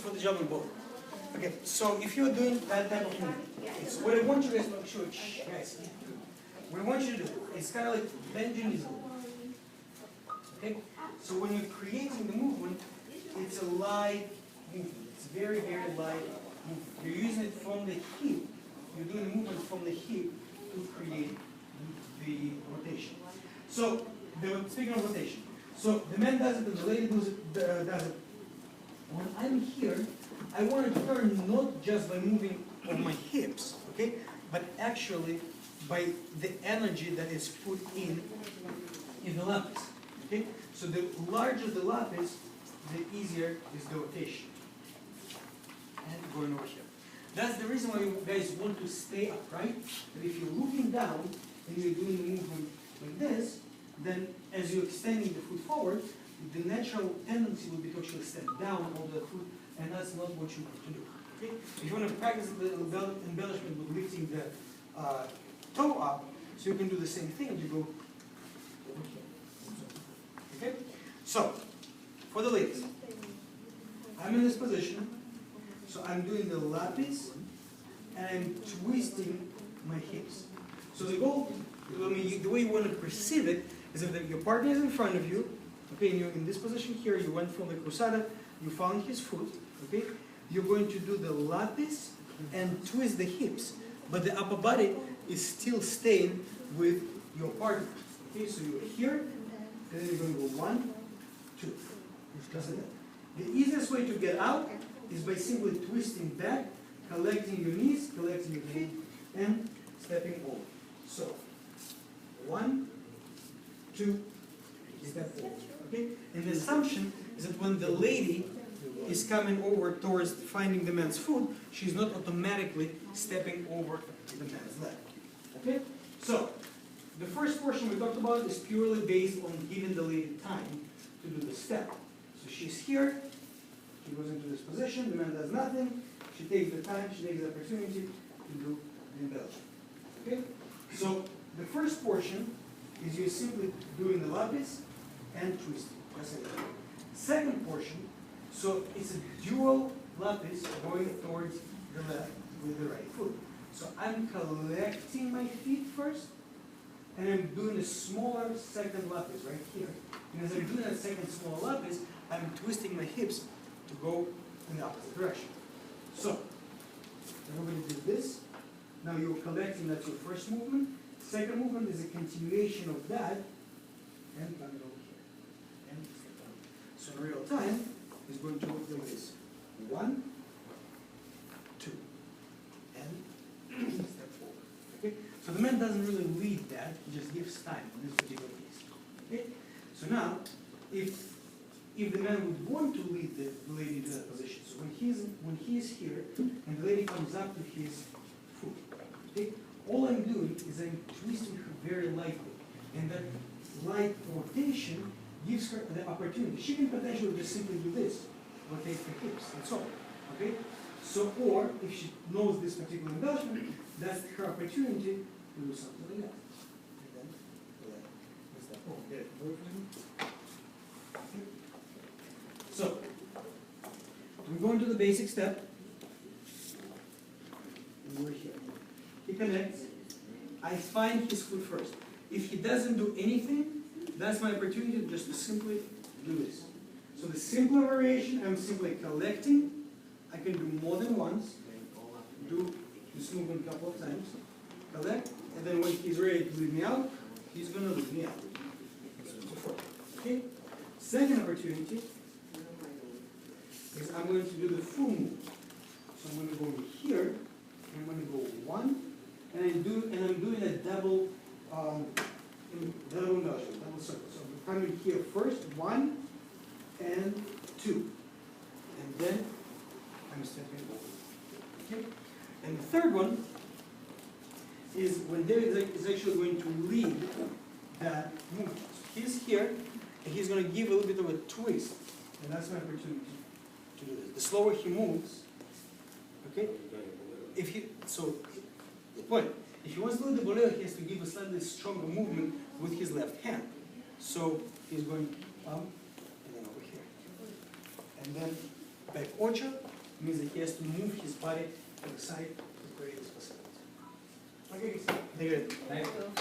for the jumping ball. Okay, so if you're doing that type of movement, so what I want you guys to make sure, guys, what I want you to do is kind of like bend your knees a little. Okay, so when you're creating the movement, it's a light movement. It's very, very light movement. You're using it from the hip. You're doing the movement from the hip to create the rotation. So, speaking of rotation, so the man does it and the lady does it. When I'm here, I want to turn not just by moving on my hips, okay, but actually by the energy that is put in the Lapiz. Okay, so the larger the Lapiz, the easier is the rotation. And going over here. That's the reason why you guys want to stay upright. That if you're looking down and you're doing the movement like this, then as you're extending the foot forward, the natural tendency will be to actually step down over the foot, and that's not what you want to do. Okay? If you want to practice the embellishment with lifting the toe up, so you can do the same thing. You go over here. Okay? So, for the ladies, I'm in this position, so I'm doing the Lapiz, and I'm twisting my hips. So the goal, the way you want to perceive it, is if your partner is in front of you, okay, and you're in this position here, you went from the cruzada, you found his foot, okay, you're going to do the Lapiz and twist the hips, but the upper body is still staying with your partner. Okay, so you're here, and then you're going to go 1, 2. Just like that. The easiest way to get out is by simply twisting back, collecting your knees, collecting your feet, and stepping over. So, 1, 2, step over. Okay? And the assumption is that when the lady is coming over towards finding the man's foot, she's not automatically stepping over the man's leg. Okay? So, the first portion we talked about is purely based on giving the lady time to do the step. So she's here, she goes into this position, the man does nothing, she takes the time, she takes the opportunity to do the embellishment. Okay? So, the first portion is you're simply doing the Lapiz and twisting. That's it. Second portion, so it's a dual Lapiz going towards the left with the right foot. So I'm collecting my feet first, and I'm doing a smaller second Lapiz right here. And as I'm doing that second small Lapiz, I'm twisting my hips to go in the opposite direction. So, everybody did this. Now you're collecting, that's your first movement. Second movement is a continuation of that, and come it over here. And step down. So in real time, it's going to look like this. 1, 2, and step forward. Okay? So the man doesn't really lead that, he just gives time on this particular piece. Okay? So now, if the man would want to lead the lady to that position, so when he's here, and the lady comes up to his foot, okay? All I'm doing is I'm twisting her very lightly, and that light rotation gives her the opportunity. She can potentially just simply do this, rotate her hips, that's all, okay? So, or if she knows this particular embellishment, that's her opportunity to do something like that. And then, step over. Get it? Okay. So, we go into the basic step, and we're here. He connects. I find his foot first. If he doesn't do anything, that's my opportunity just to simply do this. So the simpler variation, I'm simply collecting. I can do more than once. Do this movement a couple of times. Collect, and then when he's ready to leave me out, he's going to leave me out. Okay? Second opportunity is I'm going to do the full move. So I'm going to go over here. I'm going to go 1. And I'm doing a double embellishment, double circle. So I'm coming here first, 1 and 2, and then I'm stepping over. Okay. And the third one is when David is actually going to lead that movement. So he's here, and he's going to give a little bit of a twist, and that's my opportunity to do this. The slower he moves, okay. If he wants to do the bolero, he has to give a slightly stronger movement with his left hand. So he's going and then over here. And then back ocho, means that he has to move his body to the side to create this facility. Okay, they get it.